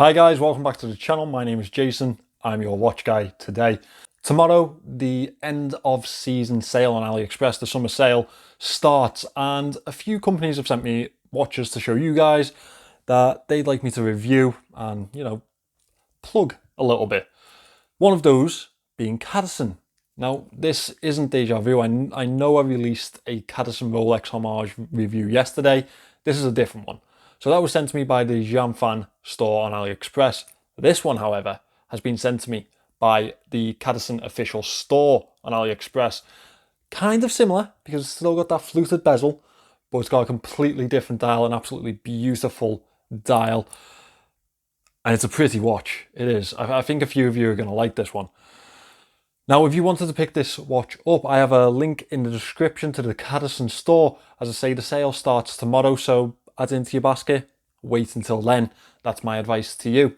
Hi guys, welcome back to the channel. My name is Jason. I'm your watch guy today. Tomorrow, the end of season sale on Aliexpress, the summer sale, starts, and a few companies have sent me watches to show you guys that they'd like me to review and, plug a little bit. One of those being Cadisen. Now, this isn't deja vu. I know I released a Cadisen Rolex Homage review yesterday. This is a different one. So that was sent to me by the Janfan store on Aliexpress. This one, however, has been sent to me by the Cadisen official store on AliExpress. Kind of similar, because it's still got that fluted bezel, but it's got a completely different dial, an absolutely beautiful dial. And it's a pretty watch. It is. I think a few of you are going to like this one. Now, if you wanted to pick this watch up, I have a link in the description to the Cadisen store. As I say, the sale starts tomorrow, so add it into your basket. Wait until then. That's my advice to you.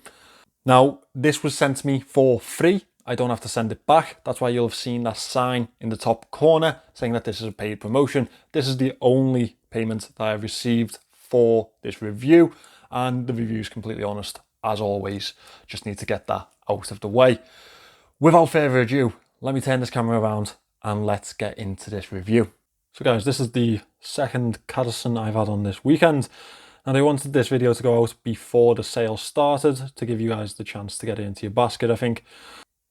Now, this was sent to me for free. I don't have to send it back. That's why you'll have seen that sign in the top corner saying that this is a paid promotion. This is the only payment that I've received for this review, and the review is completely honest, as always. Just need to get that out of the way. Without further ado, let me turn this camera around and let's get into this review. So guys, this is the second Cadisen I've had on this weekend. And I wanted this video to go out before the sale started to give you guys the chance to get it into your basket, I think.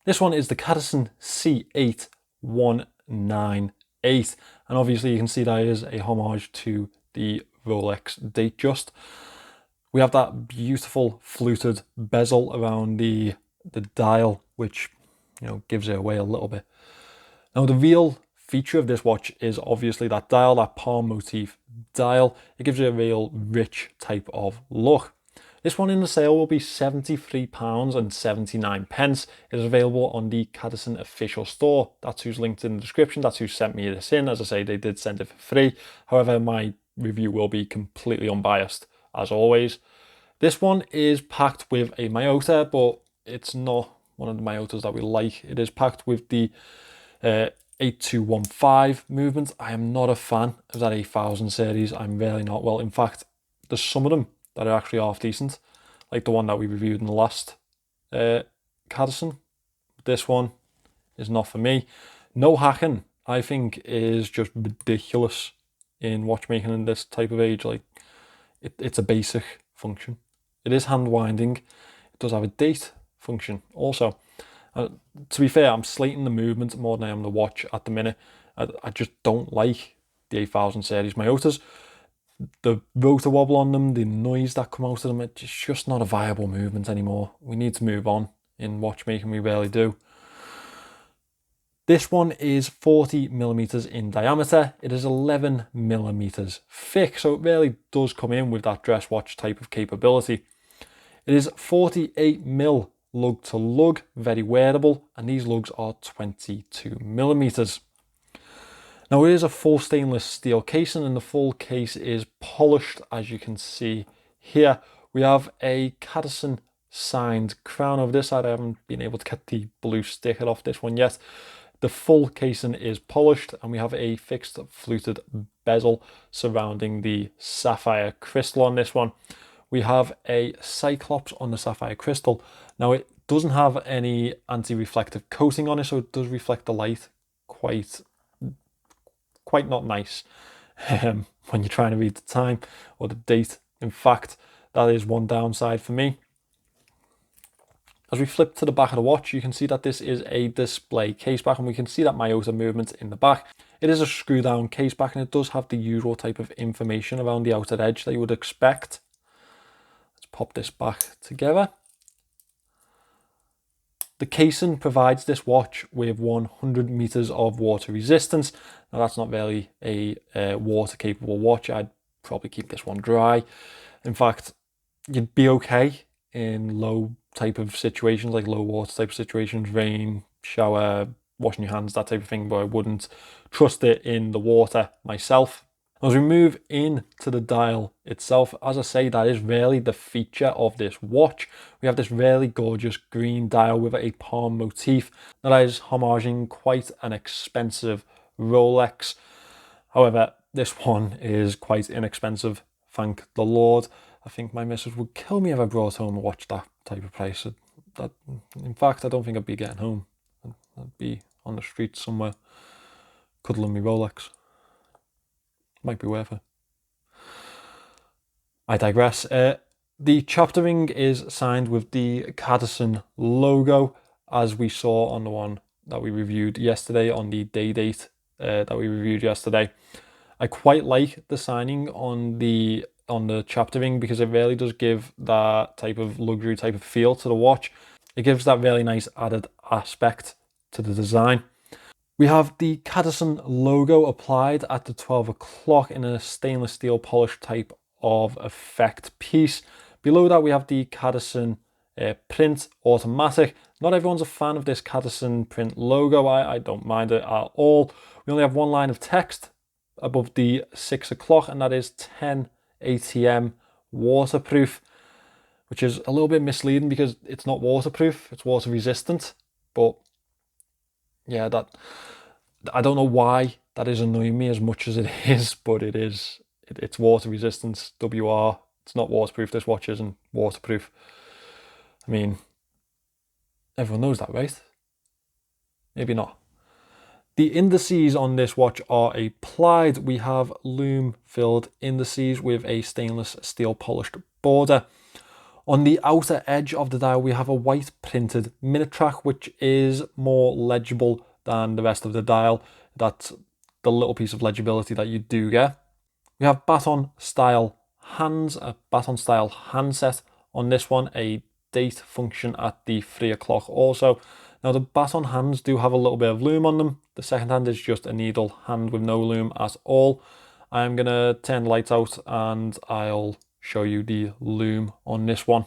This one is the Cadisen C8198. And obviously you can see that is a homage to the Rolex Datejust. We have that beautiful fluted bezel around the dial, which gives it away a little bit. Now, the real feature of this watch is obviously that dial, that palm motif dial. It gives it a real rich type of look. This one in the sale will be £73.79. It is available on the Cadisen official store. That's who's linked in the description. That's who sent me this in. As I say, they did send it for free. However, my review will be completely unbiased, as always. This one is packed with a Miyota, but it's not one of the Miyotas that we like. It is packed with the 8215 movement. I am not a fan of that 8000 series. I'm really not. Well, in fact, there's some of them that are actually half decent, like the one that we reviewed in the last Cadisen. This one is not for me. No hacking, I think, is just ridiculous in watchmaking in this type of age. Like, it's a basic function. It is hand winding. It does have a date function also. To be fair, I'm slating the movement more than I am the watch at the minute. I just don't like the 8000 series Miyotas. The rotor wobble on them, the noise that come out of them, it's just not a viable movement anymore. We need to move on in watchmaking, we really do. This one is 40 millimeters in diameter. It is 11 millimeters thick, so it really does come in with that dress watch type of capability. It is 48 mil lug to lug, very wearable, and these lugs are 22 millimeters. Now, it is a full stainless steel casing, and the full case is polished, as you can see here. We have a Cadisen signed crown over this side. I haven't been able to get the blue sticker off this one yet. The full casing is polished, and we have a fixed fluted bezel surrounding the sapphire crystal on this one. We have a Cyclops on the sapphire crystal. Now, it doesn't have any anti-reflective coating on it, so it does reflect the light quite not nice when you're trying to read the time or the date. In fact, that is one downside for me. As we flip to the back of the watch, you can see that this is a display case back, and we can see that Miyota movement in the back. It is a screw down case back, and it does have the usual type of information around the outer edge that you would expect. Pop this back together. The casing provides this watch with 100 meters of water resistance. Now, that's not really a water capable watch. I'd probably keep this one dry. In fact, you'd be okay in low type of situations, like low water type of situations, rain, shower, washing your hands, that type of thing, but I wouldn't trust it in the water myself. As we move into the dial itself, as I say, that is really the feature of this watch. We have this really gorgeous green dial with a palm motif that is homaging quite an expensive Rolex. However, this one is quite inexpensive, thank the Lord. I think my missus would kill me if I brought home a watch that type of price. In fact, I don't think I'd be getting home. I'd be on the street somewhere, cuddling my Rolex. Might be worth it. I digress. The chapter ring is signed with the Cadisen logo, as we saw on the one that we reviewed yesterday, on the day date that we reviewed yesterday. I quite like the signing on the chapter ring because it really does give that type of luxury type of feel to the watch. It gives that really nice added aspect to the design. We have the Cadisen logo applied at the 12 o'clock in a stainless steel polished type of effect piece. Below that we have the Cadisen print automatic. Not everyone's a fan of this Cadisen print logo. I don't mind it at all. We only have one line of text above the 6 o'clock, and that is 10 ATM waterproof, which is a little bit misleading because it's not waterproof, it's water resistant. But yeah, that, I don't know why that is annoying me as much as it is, but it is. It's water resistance, WR. It's not waterproof. This watch isn't waterproof. I mean, everyone knows that, right? Maybe not. The indices on this watch are applied. We have Lume filled indices with a stainless steel polished border. On the outer edge of the dial, we have a white printed minute track, which is more legible than the rest of the dial. That's the little piece of legibility that you do get. We have baton style hands, a baton style handset on this one, a date function at the 3 o'clock also. Now the baton hands do have a little bit of lume on them. The second hand is just a needle hand with no lume at all. I'm gonna turn the lights out and I'll show you the lume on this one.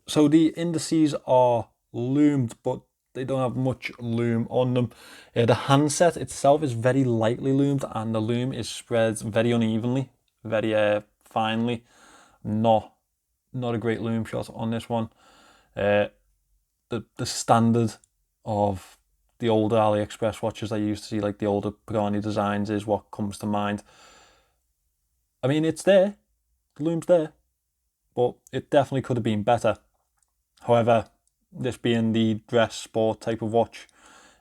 So the indices are lumed, but they don't have much lume on them. The handset itself is very lightly lumed, and the lume is spread very unevenly, very finely. Not a great lume shot on this one. The standard of the older Aliexpress watches I used to see, like the older Pagani designs, is what comes to mind. I mean, it's there, the lume's there, but it definitely could have been better. However, this being the dress sport type of watch,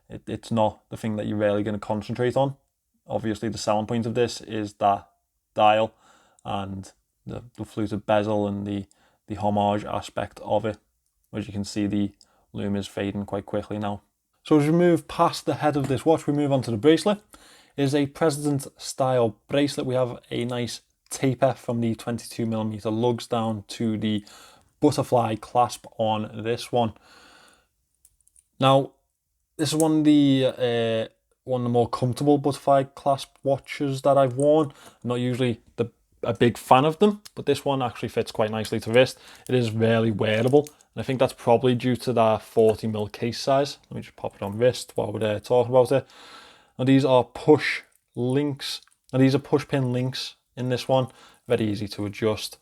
it's not the thing that you're really going to concentrate on. Obviously, the selling point of this is that dial and the fluted bezel and the homage aspect of it. As you can see, the lume is fading quite quickly now. So as we move past the head of this watch, we move on to the bracelet. It is a President style bracelet. We have a nice taper from the 22mm lugs down to the butterfly clasp on this one. Now, this is one of the more comfortable butterfly clasp watches that I've worn. I'm not usually a big fan of them, but this one actually fits quite nicely to wrist. It is really wearable, and I think that's probably due to that 40mm case size. Let me just pop it on wrist while we're there talking about it. Now these are push links. Now these are push pin links in this one. Very easy to adjust.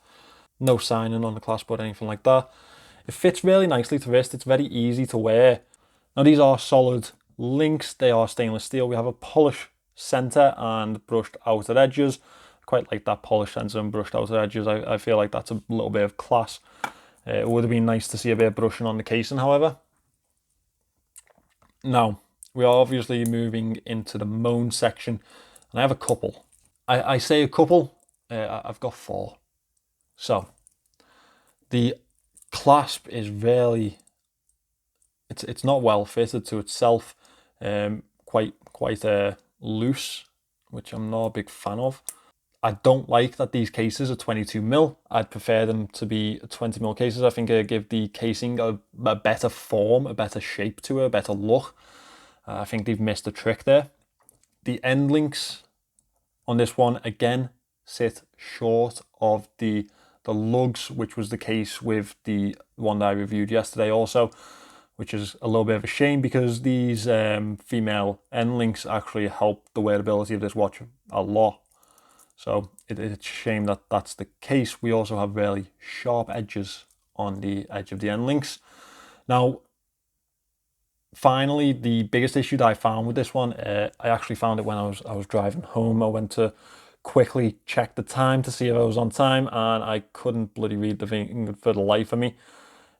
No signing on the clasp or anything like that. It fits really nicely to wrist. It's very easy to wear. Now these are solid links. They are stainless steel. We have a polished center and brushed outer edges. I quite like that polished center and brushed outer edges. I feel like that's a little bit of class. It would have been nice to see a bit of brushing on the casing, however. Now, we are obviously moving into the moan section, and I have a couple. I say a couple, I've got 4. So, the clasp is really, it's not well fitted to itself, quite loose, which I'm not a big fan of. I don't like that these cases are 22mm. I'd prefer them to be 20mm cases. I think it give the casing a better form, a better shape to it, a better look. I think they've missed a trick there. The end links on this one, again, sit short of the lugs, which was the case with the one that I reviewed yesterday also, which is a little bit of a shame because these female end links actually help the wearability of this watch a lot. So it's a shame that that's the case. We also have really sharp edges on the edge of the end links. Now, finally, the biggest issue that I found with this one, I actually found it when I was driving home. I went to quickly checked the time to see if I was on time, and I couldn't bloody read the thing for the life of me.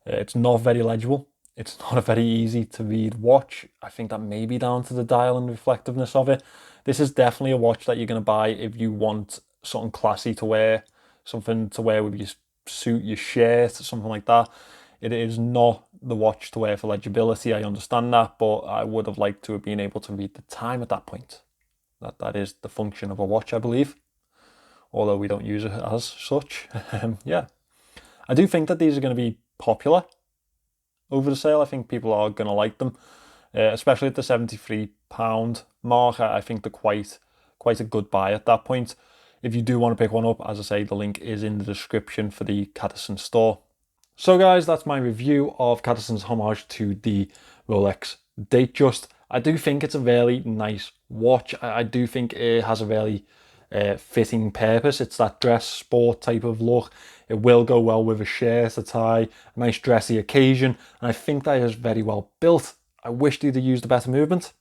It's not very legible. It's not a very easy to read watch. I think that may be down to the dial and reflectiveness of it. This is definitely a watch that you're going to buy if you want something classy to wear, something to wear with your suit, your shirt, something like that. It is not the watch to wear for legibility, I understand that, but I would have liked to have been able to read the time at that point. That is the function of a watch, I believe, although we don't use it as such. Yeah, I do think that these are going to be popular over the sale. I think people are going to like them, especially at the £73 mark. I think they're quite a good buy at that point. If you do want to pick one up, as I say, the link is in the description for the Cadisen store. So guys, that's my review of Cadisen's homage to the Rolex Datejust. I do think it's a very nice watch. I do think it has a very fitting purpose. It's that dress sport type of look. It will go well with a shirt, a tie, a nice dressy occasion, and I think that is very well built. I wish they'd have used a better movement.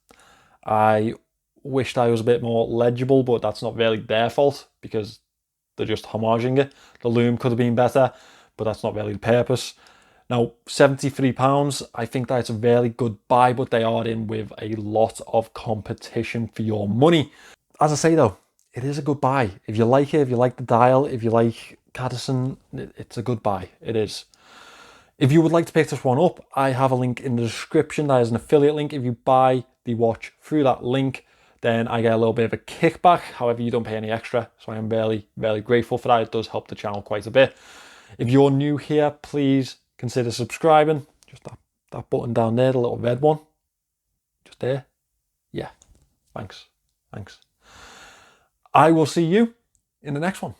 I wished I was a bit more legible, but that's not really their fault because they're just homaging it. The Lume could have been better, but that's not really the purpose. Now, £73, I think that's a very good buy, but they are in with a lot of competition for your money. As I say though, it is a good buy. If you like it, if you like the dial, if you like Cadisen, it's a good buy. It is. If you would like to pick this one up, I have a link in the description. That is an affiliate link. If you buy the watch through that link, then I get a little bit of a kickback. However, you don't pay any extra, so I am very, very grateful for that. It does help the channel quite a bit. If you're new here, please consider subscribing. Just that button down there, the little red one. Just there. Yeah. Thanks. I will see you in the next one.